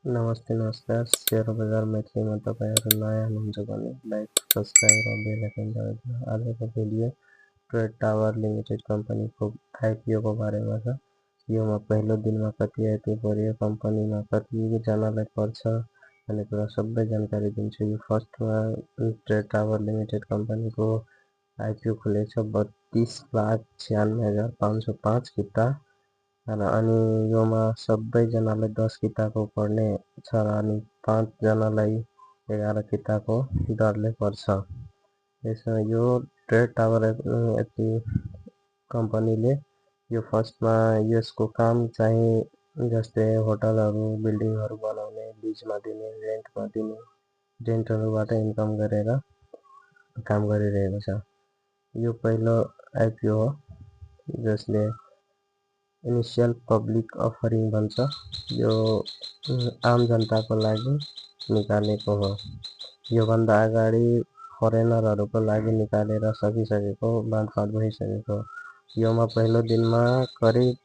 नमस्ते नमस्कार शेयर बजार मैथिलीमा तपाईहरु नयाँ हुनुहुन्छ भने लाइक सब्स्क्राइब र बेल आइकन दबाइदिनु। आजको भिडियो ट्रेड टावर लिमिटेड कम्पनीको आइपिओ को बारेमा छ। योमा पहिलो दिनमा कति आइपिओ पर्यो, कम्पनीमा कति जनालाई पर्छ भन्ने कुरा सबै जानकारी दिन्छु। यो फर्स्टमा ट्रेड टावर लिमिटेड कम्पनीको आइपिओ खुलेछ 32,96,505 किता अनि योमा सबैजनालाई 10 किताको पर्ने छ अनि 5 जनालाई 11 किताको दरले पर्छ। यसमा यो ट्रेड टावर कम्पनीले यो फर्स्टमा यसको काम चाहिँ जस्तै होटलहरु बिल्डिङहरु बनाउने, लीजमा दिने, रेन्टमा दिने, रेन्टहरुबाट इन्कम गरेर काम गरिरहेको छ। यो पहिलो आइपिओ हो जसले इनिशियल पब्लिक अफरिङ भन्छ। यो आम जनताको लागि निकालेको हो। यो भन्दा अगाडि फरेनरहरुको लागि निकालेर सकिसकेको, बाँडफाँड भइसकेको। योमा पहिलो दिनमा करिब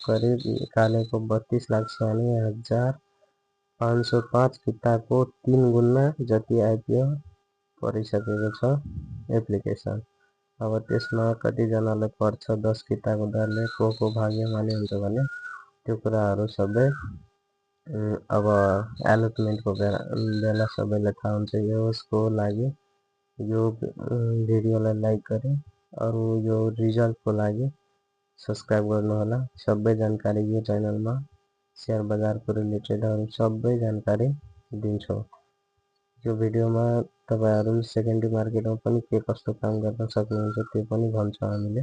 निकालेको 32,96,505 किताको 3 गुणा जति आइपिओ परिसकेको छ एप्लिकेसन। अब त्यसमा कति जनाले पर्छ 10 किताको दरले को भाग्यमानी हुन्छ भने त्यो कुराहरु सबै अब एलोटमेन्टको बेला सबैलाई थाहा हुन्छ। यसको लागि यो भिडियोलाई लाइक गरे अरु यो रिजल्टको लागि सब्स्क्राइब गर्नु होला। सबै जानकारी यो च्यानलमा शेयर बजारको रिलेटेडहरु सबै जानकारी दिन्छौं। यो भिडियोमा तपाईहरु सेकेन्डरी मार्केटमा पनि के कस्तो काम गर्न सक्नुहुन्छ त्यो पनि भन्छौं हामीले।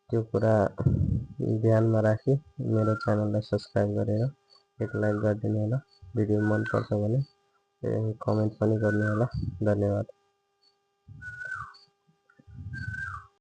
त्यो कुरा ध्यानमा राखी मेरो च्यानललाई सब्स्क्राइब गरेर एक लाइक गरिदिनु होला। भिडियो मन पर्छ भने कमेन्ट पनि गर्नु होला। धन्यवाद।